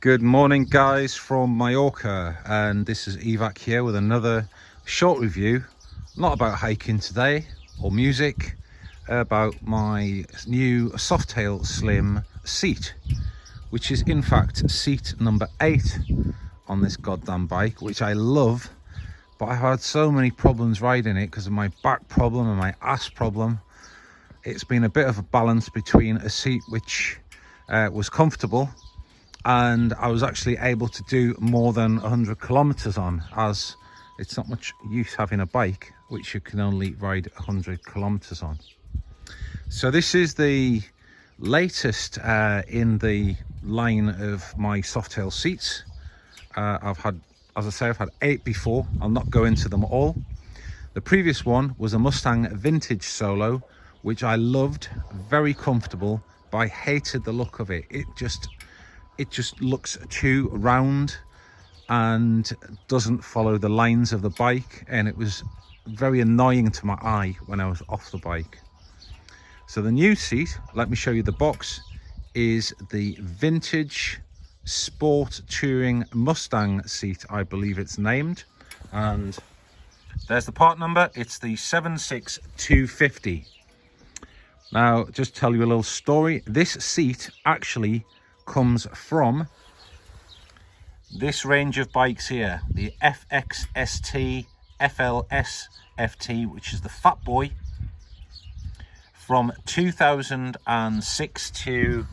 Good morning guys from Mallorca, and this is Evac here with another short review, not about hiking today or music, about my new Softail Slim seat, which is in fact seat number 8 on this goddamn bike, which I love, but I've had so many problems riding it because of my back problem and my ass problem. It's been a bit of a balance between a seat which was comfortable and I was actually able to do more than 100 kilometers on, as it's not much use having a bike which you can only ride 100 kilometers on. So this is the latest in the line of my Softail seats. I've had, as I say, I've had 8 before. I'll not go into them all. The previous one was a Mustang vintage Solo, which I loved, very comfortable, but I hated the look of it. It just looks too round and doesn't follow the lines of the bike, and it was very annoying to my eye when I was off the bike. So the new seat, let me show you the box, is the vintage sport touring Mustang seat, I believe it's named, and there's the part number. It's the 76250. Now, just tell you a little story. This seat actually comes from this range of bikes here, the FXST, FLS FT, which is the Fat Boy, from 2006 to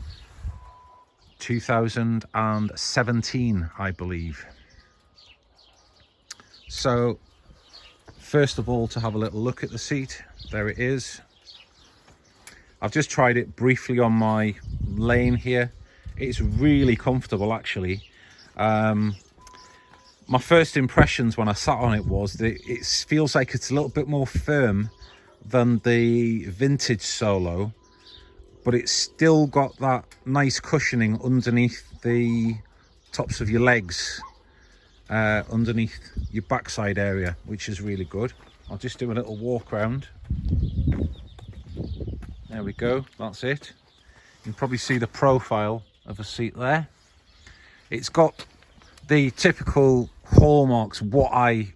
2017, I believe. So first of all, to have a little look at the seat, there it is. I've just tried it briefly on my lane here. It's really comfortable, actually. My first impressions when I sat on it was that it feels like it's a little bit more firm than the vintage Solo, but it's still got that nice cushioning underneath the tops of your legs, underneath your backside area, which is really good. I'll just do a little walk around. There we go, that's it. You can probably see the profile of a seat there. It's got the typical hallmarks, what I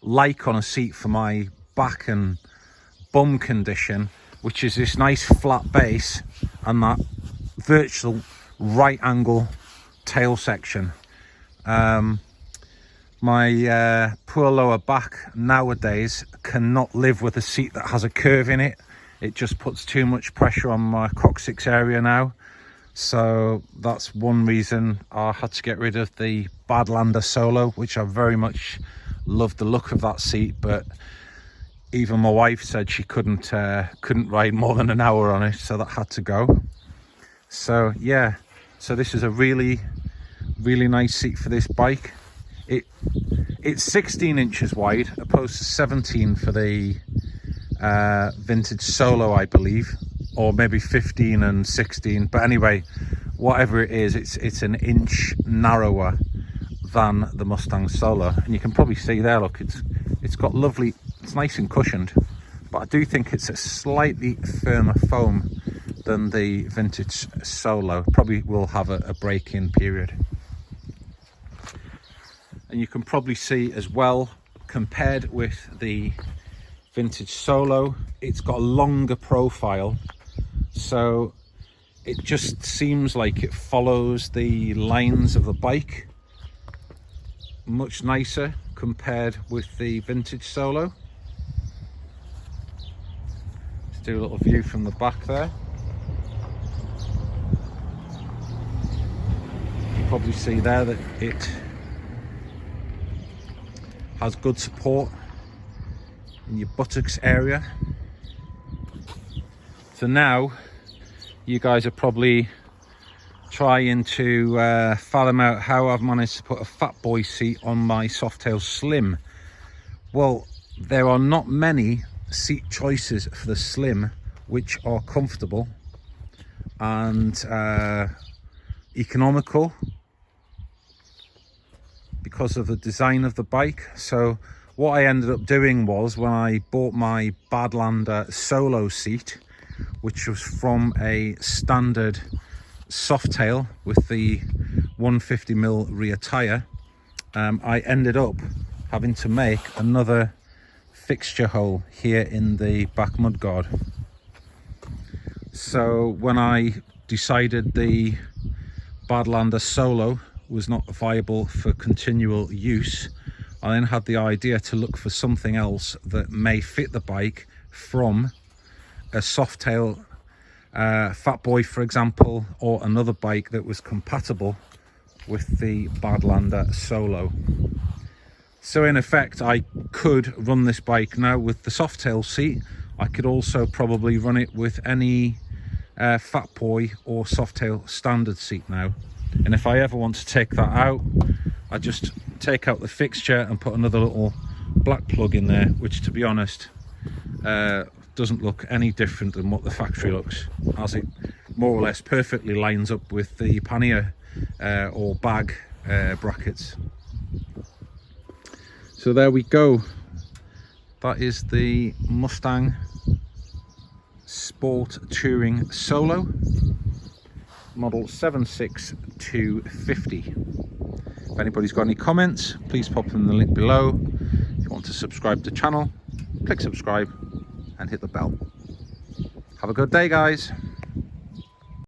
like on a seat for my back and bum condition, which is this nice flat base and that virtual right angle tail section. My poor lower back nowadays cannot live with a seat that has a curve in it. It just puts too much pressure on my coccyx area now. So that's one reason I had to get rid of the Badlander Solo, which I very much loved the look of that seat, but even my wife said she couldn't ride more than an hour on it, so that had to go. So yeah, so this is a really nice seat for this bike. It's 16 inches wide opposed to 17 for the vintage Solo, I believe, or maybe 15 and 16, but anyway, whatever it is, it's an inch narrower than the Mustang Solo. And you can probably see there, look, it's got lovely, it's nice and cushioned, but I do think it's a slightly firmer foam than the vintage Solo. Probably will have a break-in period. And you can probably see as well, compared with the vintage Solo, it's got a longer profile, so it just seems like it follows the lines of the bike much nicer compared with the vintage Solo. Let's do a little view from the back there. You can probably see there that it has good support in your buttocks area. So now you guys are probably trying to fathom out how I've managed to put a Fat Boy seat on my Softail Slim. Well, there are not many seat choices for the Slim which are comfortable and economical because of the design of the bike. So what I ended up doing was, when I bought my Badlander Solo seat, which was from a standard Softail with the 150mm rear tyre, I ended up having to make another fixture hole here in the back mudguard. So when I decided the Badlander Solo was not viable for continual use, I then had the idea to look for something else that may fit the bike from a Softail Fat Boy, for example, or another bike that was compatible with the Badlander Solo. So in effect, I could run this bike now with the Softail seat. I could also probably run it with any Fat Boy or Softail standard seat now. And if I ever want to take that out, I just take out the fixture and put another little black plug in there, which, to be honest, doesn't look any different than what the factory looks, as it more or less perfectly lines up with the pannier or bag brackets. So there we go. That is the Mustang Sport Touring Solo, model 76250. If anybody's got any comments, please pop them in the link below. If you want to subscribe to the channel, click subscribe and hit the bell. Have a good day, guys.